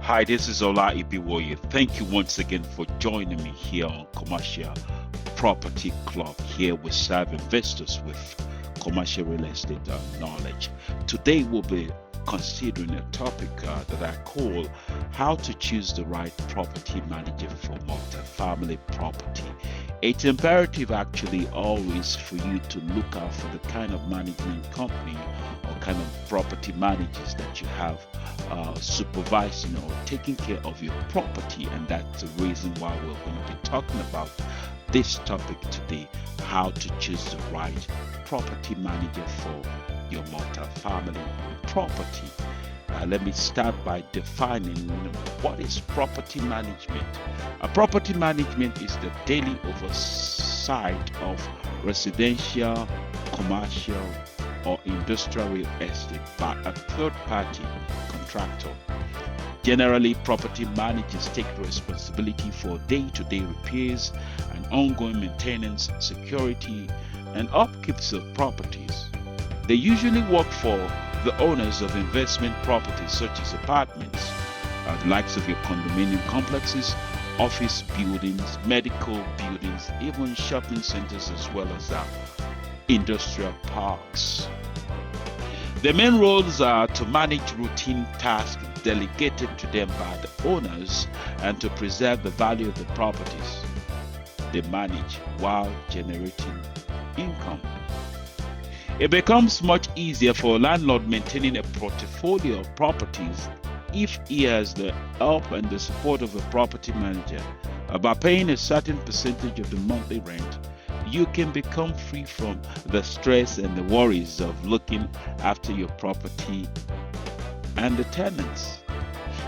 Hi, this is Ola Ibiwoye. Thank you once again for joining me here on Commercial Property Club. Here we serve investors with commercial real estate knowledge. Today we'll be considering a topic that I call how to choose the right property manager for multifamily property. It's imperative actually always for you to look out for the kind of management company or kind of property managers that you have supervising or taking care of your property, and that's the reason why we're going to be talking about this topic today: how to choose the right property manager for your multifamily property. Let me start by defining what is property management. Property management is the daily oversight of residential, commercial, or industrial real estate by a third party contractor. Generally, property managers take responsibility for day-to-day repairs and ongoing maintenance, security, and upkeeps of properties. They usually work for the owners of investment properties such as apartments, the likes of your condominium complexes, office buildings, medical buildings, even shopping centers, as well as industrial parks. The main roles are to manage routine tasks delegated to them by the owners and to preserve the value of the properties they manage while generating income. It becomes much easier for a landlord maintaining a portfolio of properties if he has the help and the support of a property manager. By paying a certain percentage of the monthly rent, you can become free from the stress and the worries of looking after your property and the tenants.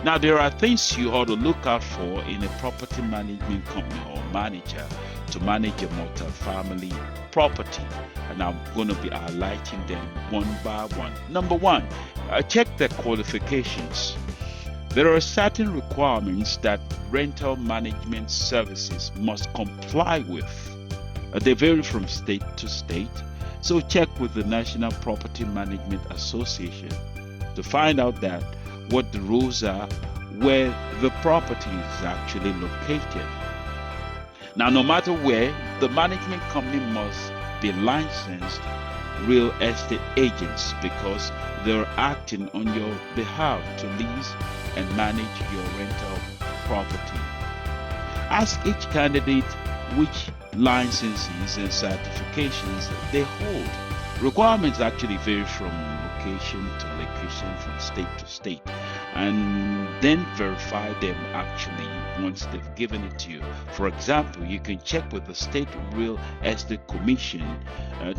Now, there are things you ought to look out for in a property management company or manager to manage a multifamily property, and I'm going to be highlighting them one by one. Number one, check the qualifications. There are certain requirements that rental management services must comply with. They vary from state to state, so check with the National Property Management Association to find out that what the rules are where the property is actually located. Now, no matter where, the management company must be licensed real estate agents because they're acting on your behalf to lease and manage your rental property. Ask each candidate which licenses and certifications they hold. Requirements actually vary from location to location, from state to state, and then verify them actually once they've given it to you. For example, you can check with the State Real Estate Commission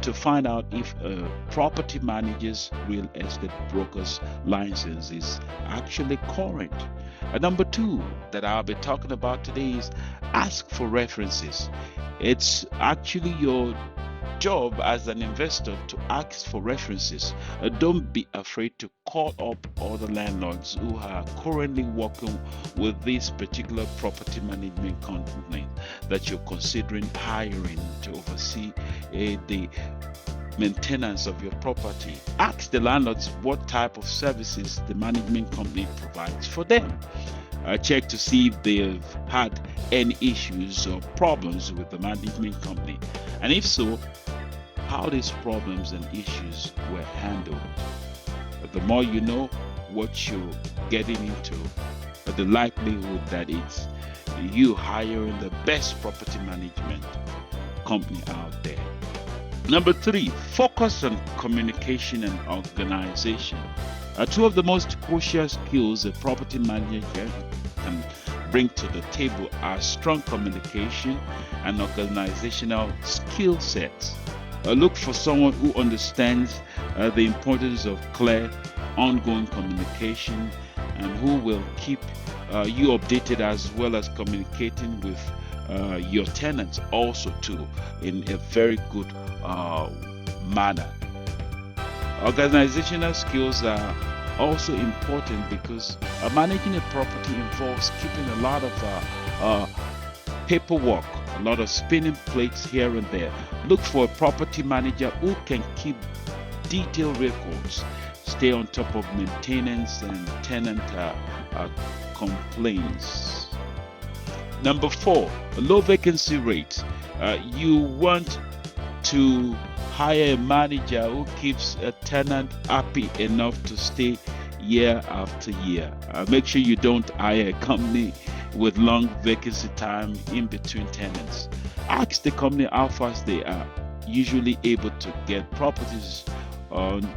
to find out if a property manager's real estate broker's license is actually current. Number two that I'll be talking about today is ask for references. It's actually your job as an investor to ask for references. Don't be afraid to call up other landlords who are currently working with this particular property management company that you're considering hiring to oversee the maintenance of your property. Ask the landlords what type of services the management company provides for them. Check to see if they've had any issues or problems with the management company, and if so, how these problems and issues were handled. The more you know what you're getting into, the likelihood that it's you hiring the best property management company out there. Number three, focus on communication and organization. Two of the most crucial skills a property manager can bring to the table are strong communication and organizational skill sets. Look for someone who understands the importance of clear, ongoing communication and who will keep you updated, as well as communicating with your tenants also too in a very good manner. Organizational skills are also important because managing a property involves keeping a lot of paperwork, a lot of spinning plates here and there. Look for a property manager who can keep detailed records, stay on top of maintenance and tenant complaints. Number 4, low vacancy rate. You want to hire a manager who keeps a tenant happy enough to stay year after year. Make sure you don't hire a company with long vacancy time in between tenants. Ask the company how fast they are usually able to get properties on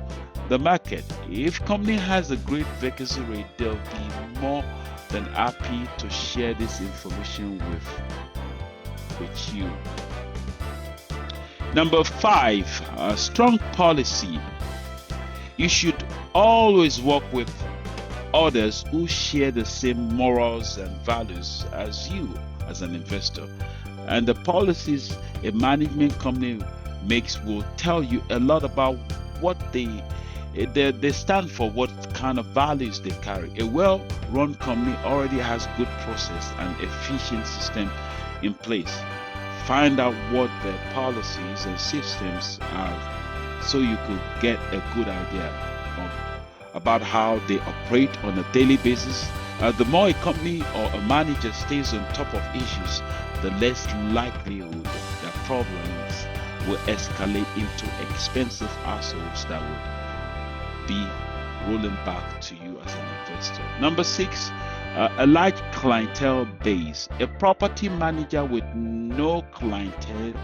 the market. If company has a great vacancy rate, they'll be more than happy to share this information with you. Number 5, a strong policy. You should always work with others who share the same morals and values as you as an investor. And the policies a management company makes will tell you a lot about what they stand for, what kind of values they carry. A well-run company already has good process and efficient system in place. Find out what their policies and systems are so you could get a good idea about how they operate on a daily basis. The more a company or a manager stays on top of issues, the less likelihood that problems will escalate into expensive hassles that would be rolling back to you as an investor. Number 6, a large clientele base. A property manager with no clientele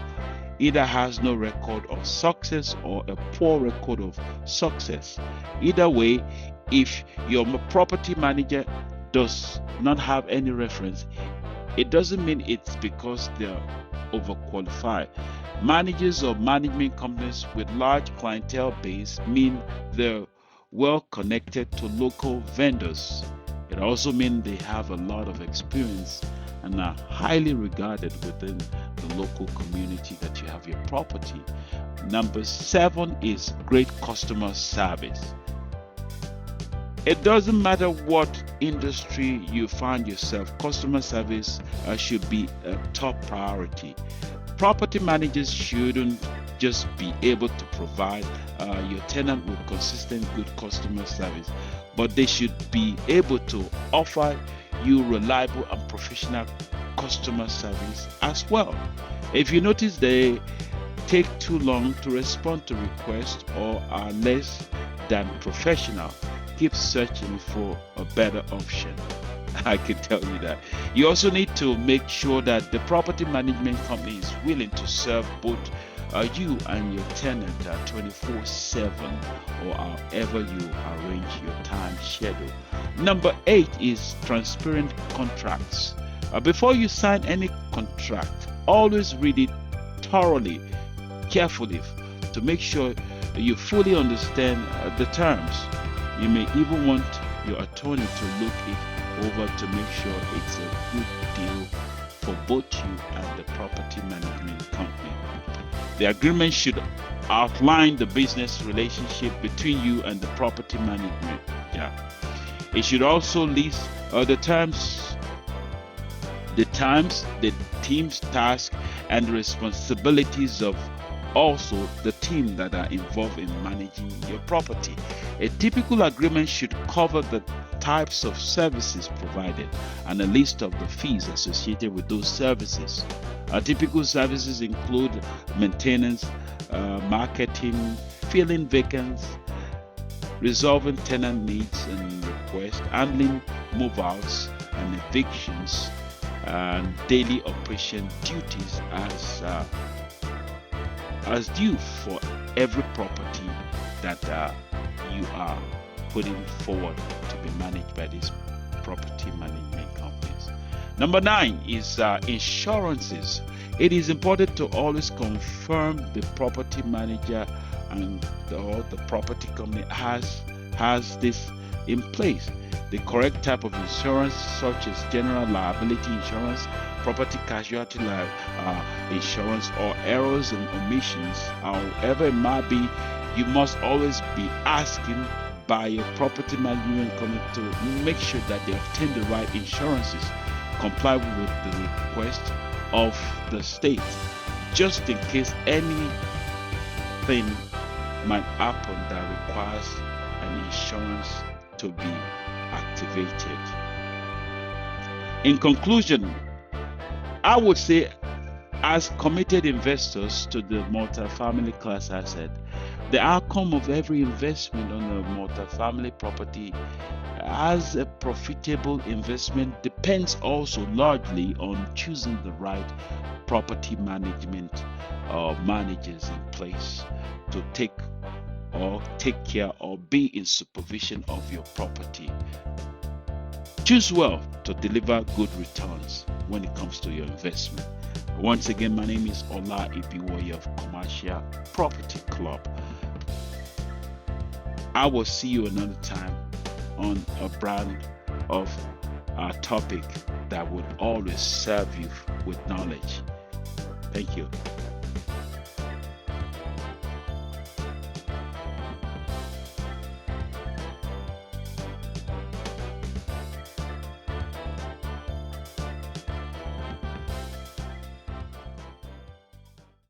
either has no record of success or a poor record of success. Either way, if your property manager does not have any reference, it doesn't mean it's because they're overqualified. Managers or management companies with large clientele base mean they're well connected to local vendors. It also means they have a lot of experience and are highly regarded within the local community that you have your property. Number 7 is great customer service. It doesn't matter what industry you find yourself, customer service should be a top priority. Property managers shouldn't just be able to provide your tenant with consistent good customer service, but they should be able to offer you reliable and professional customer service as well. If you notice they take too long to respond to requests or are less than professional, keep searching for a better option. I can tell you that. You also need to make sure that the property management company is willing to serve both you and your tenant 24/7 or however you arrange your time schedule. Number 8 is transparent contracts. Before you sign any contract, always read it thoroughly, carefully to make sure you fully understand the terms. You may even want your attorney to look it over to make sure it's a good deal for both you and the property management company. The agreement should outline the business relationship between you and the property management. It should also list the team's task and responsibilities of also the team that are involved in managing your property. A typical agreement should cover the types of services provided and a list of the fees associated with those services. Typical services include maintenance, marketing, filling vacancies, resolving tenant needs and requests, handling move-outs and evictions, and daily operation duties as due for every property that you are putting forward to be managed by these property management companies. Number 9 is insurances. It is important to always confirm the property manager and the property company has this in place. The correct type of insurance, such as general liability insurance, property casualty insurance, or errors and omissions, however it might be, you must always be asking by your property management company to make sure that they obtain the right insurances, comply with the request of the state, just in case anything might happen that requires an an insurance to be activated. In conclusion, I would say, as committed investors to the multifamily class asset, the outcome of every investment on a multifamily property as a profitable investment depends also largely on choosing the right property management managers in place to take care or be in supervision of your property. Choose well to deliver good returns when it comes to your investment. Once again, my name is Ola Ibiwoye of Commercial Property Club. I will see you another time on a brand of a topic that would always serve you with knowledge. Thank you.